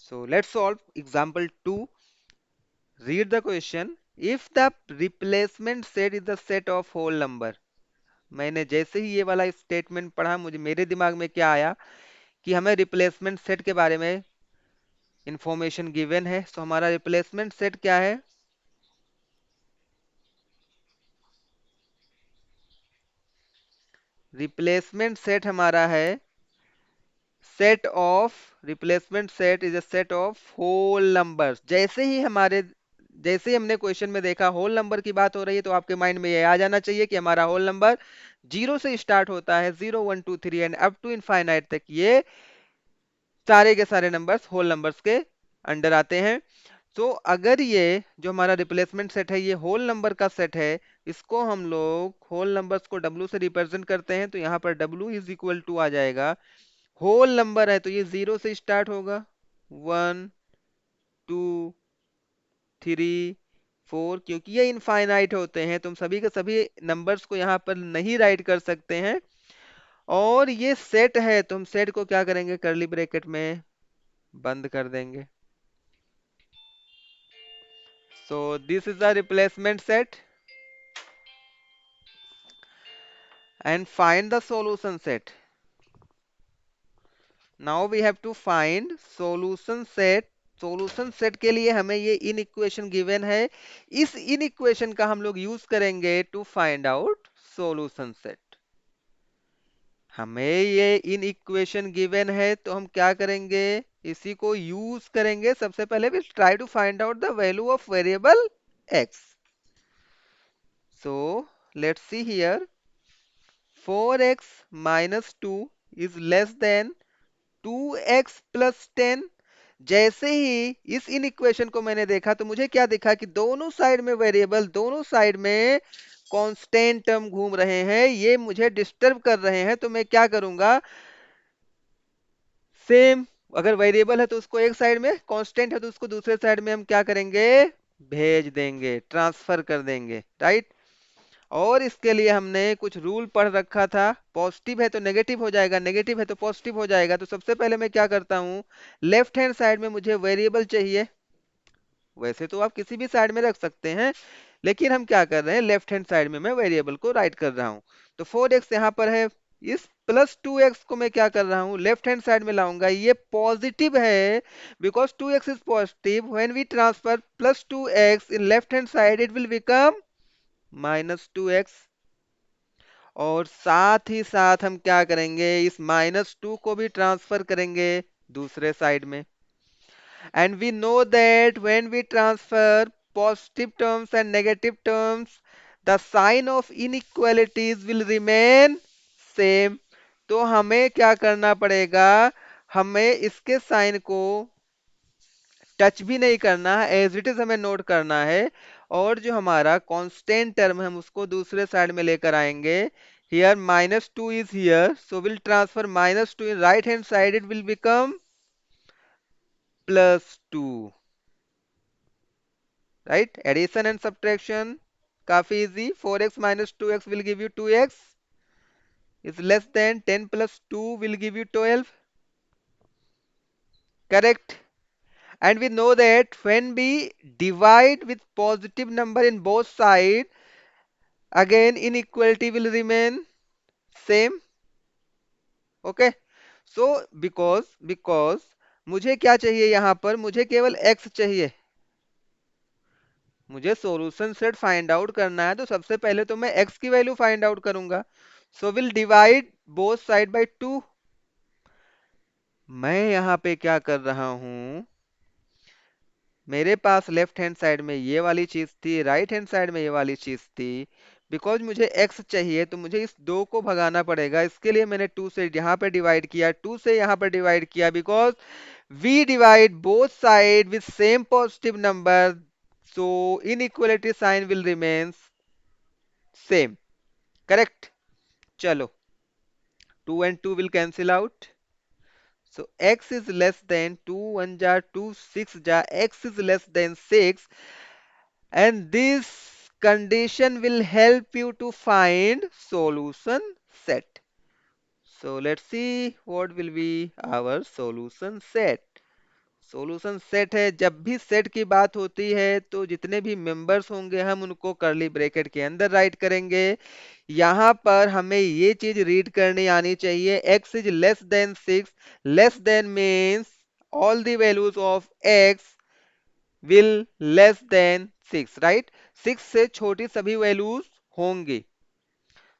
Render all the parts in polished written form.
So let's solve example 2. Read the question. If the replacement set is the set of whole number. मैंने जैसे ही ये वाला statement पढ़ा मुझे मेरे दिमाग में क्या आया कि हमें रिप्लेसमेंट सेट के बारे में इंफॉर्मेशन गिवन है। तो हमारा रिप्लेसमेंट सेट क्या है? रिप्लेसमेंट सेट हमारा है set of replacement set is a set of whole numbers. जैसे ही हमने क्वेश्चन में देखा होल नंबर की बात हो रही है तो आपके माइंड में ये आ जाना चाहिए कि हमारा होल नंबर जीरो से स्टार्ट होता है, 0 1 2 3 एंड अप टू इनफाइनाइट तक ये सारे के सारे नंबर्स होल नंबर्स के अंडर आते हैं। तो अगर ये जो हमारा रिप्लेसमेंट सेट है ये होल नंबर का सेट है, इसको हम लोग होल नंबर्स को W से रिप्रेजेंट करते हैं तो यहाँ पर W इज इक्वल टू आ जाएगा, होल नंबर है तो ये 0 से स्टार्ट होगा, 1 2 3 4, क्योंकि ये इनफाइनाइट होते हैं तुम सभी के सभी नंबर्स को यहाँ पर नहीं राइट कर सकते हैं। और ये सेट है तो हम सेट को क्या करेंगे, कर्ली ब्रैकेट में बंद कर देंगे। So this is the replacement set and find the solution set. Now we have to find solution set. Solution set के लिए हमें ये इन इक्वेशन गिवन है, इस इन इक्वेशन का हम लोग यूज करेंगे to find out solution set. हमें ये इन इक्वेशन गिवन है तो हम क्या करेंगे, इसी को यूज करेंगे। सबसे पहले we try to find out the value of variable x. So let's see here, 4x minus 2 is less than 2x plus 10। जैसे ही इस इन इक्वेशन को मैंने देखा तो मुझे क्या दिखा कि दोनों साइड में वेरिएबल, दोनों साइड में कांस्टेंट टर्म घूम रहे हैं, ये मुझे डिस्टर्ब कर रहे हैं। तो मैं क्या करूंगा, सेम, अगर वेरिएबल है तो उसको एक साइड में, कांस्टेंट है तो उसको दूसरे साइड में हम क्या करेंगे, भेज देंगे, ट्रांसफर कर देंगे, राइट। और इसके लिए हमने कुछ रूल पढ़ रखा था, पॉजिटिव है तो नेगेटिव हो जाएगा, नेगेटिव है तो पॉजिटिव हो जाएगा। तो सबसे पहले मैं क्या करता हूँ, लेफ्ट हैंड साइड में मुझे वेरिएबल चाहिए। वैसे तो आप किसी भी साइड में रख सकते हैं, लेकिन हम क्या कर रहे हैं, लेफ्ट हैंड साइड में मैं वेरिएबल को राइट कर रहा हूँ। तो 4x यहाँ पर है, इस प्लस 2x को मैं क्या कर रहा हूँ, लेफ्ट हैंड साइड में लाऊंगा। ये पॉजिटिव है because 2x is positive, when we transfer plus 2x in left hand side it will become -2x। और साथ ही साथ हम क्या करेंगे, इस -2 को भी ट्रांसफर करेंगे दूसरे साइड में। And we know that when we transfer positive terms and negative terms the sign of inequalities will remain same. तो हमें क्या करना पड़ेगा, हमें इसके साइन को टच भी नहीं करना है, एज इट इज हमें नोट करना है। और जो हमारा कांस्टेंट टर्म है हम उसको दूसरे साइड में लेकर आएंगे। Here -2 is here, so will transfer -2 in right hand side, it will become +2, right. Addition and subtraction काफी easy, 4x minus 2x will give you 2x is less than 10 plus 2 will give you 12, correct। And we know that when we divide with positive number in both sides, again inequality will remain same, okay। So because मुझे क्या चाहिए, यहाँ पर मुझे केवल x चाहिए, मुझे solution set find out करना है। तो सबसे पहले तो मैं x की वैल्यू फाइंड आउट करूंगा। So will divide both side by 2। मैं यहाँ पे क्या कर रहा हूँ, मेरे पास लेफ्ट हैंड साइड में ये वाली चीज थी, राइट हैंड साइड में ये वाली चीज थी। बिकॉज मुझे x चाहिए तो मुझे इस 2 को भगाना पड़ेगा। इसके लिए मैंने 2 से यहाँ पे डिवाइड किया, 2 से यहाँ पर डिवाइड किया, because we divide both side with same positive number, so inequality sign will remain same, correct. चलो, 2 and 2 will cancel out. So x is less than 2 1 ja 2 6 ja, x is less than 6, and this condition will help you to find solution set. So let's see what will be our solution set. Solution set है। जब भी set की बात होती है तो जितने भी मेंबर्स होंगे हम उनको कर्ली ब्रैकेट के अंदर राइट करेंगे। यहाँ पर हमें ये चीज रीड करनी आनी चाहिए, x is less than 6। Less than means all the values of x will less than 6, right. 6 से छोटी सभी वैल्यूज होंगी।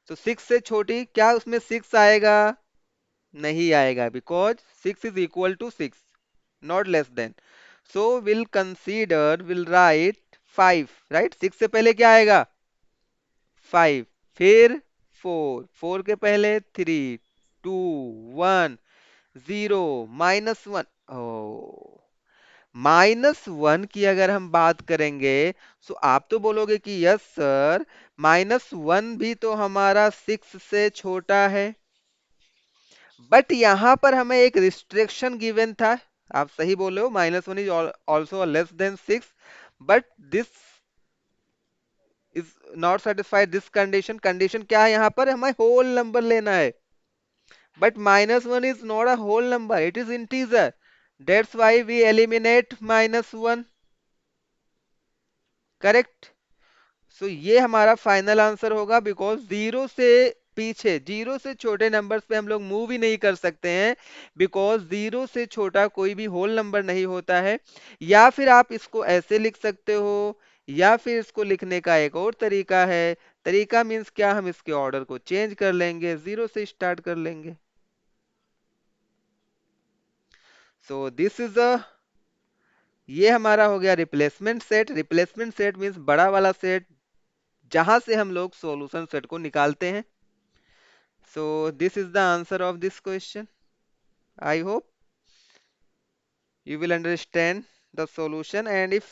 तो 6 से छोटी क्या उसमें 6 आएगा? नहीं आएगा, because 6 is equal to 6, not less than. So will consider, will write 5, right. 6 से पहले क्या आएगा? 5। फिर 4, 4 के पहले 3, 2, 1, 0, -1। ओ, -1 की अगर हम बात करेंगे तो आप तो बोलोगे कि यस सर, -1 भी तो हमारा 6 से छोटा है। बट यहां पर हमें एक रिस्ट्रिक्शन गिवन था। आप सही बोले हो, -1 is also less than 6, but this is not satisfied this condition. Condition क्या है? यहाँ पर हमें होल नंबर लेना है। But -1 is not a whole number, it is integer. That's why we eliminate -1, correct. So ये हमारा फाइनल आंसर होगा, बिकॉज जीरो से पीछे, जीरो से छोटे नंबर्स पे हम लोग मूव ही नहीं कर सकते हैं, बिकॉज जीरो से छोटा कोई भी होल नंबर नहीं होता है। या फिर आप इसको ऐसे लिख सकते हो, या फिर इसको लिखने का एक और तरीका है। तरीका मीन्स क्या, हम इसके ऑर्डर को चेंज कर लेंगे, जीरो से स्टार्ट कर लेंगे। सो दिस इज अ, ये हमारा हो गया replacement set. Replacement set means बड़ा वाला सेट, जहां से हम लोग सॉल्यूशन सेट को निकालते हैं। So this is the answer of this question. I hope you will understand the solution, and if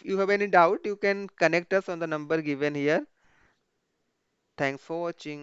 you have any doubt, you can connect us on the number given here. Thanks for watching.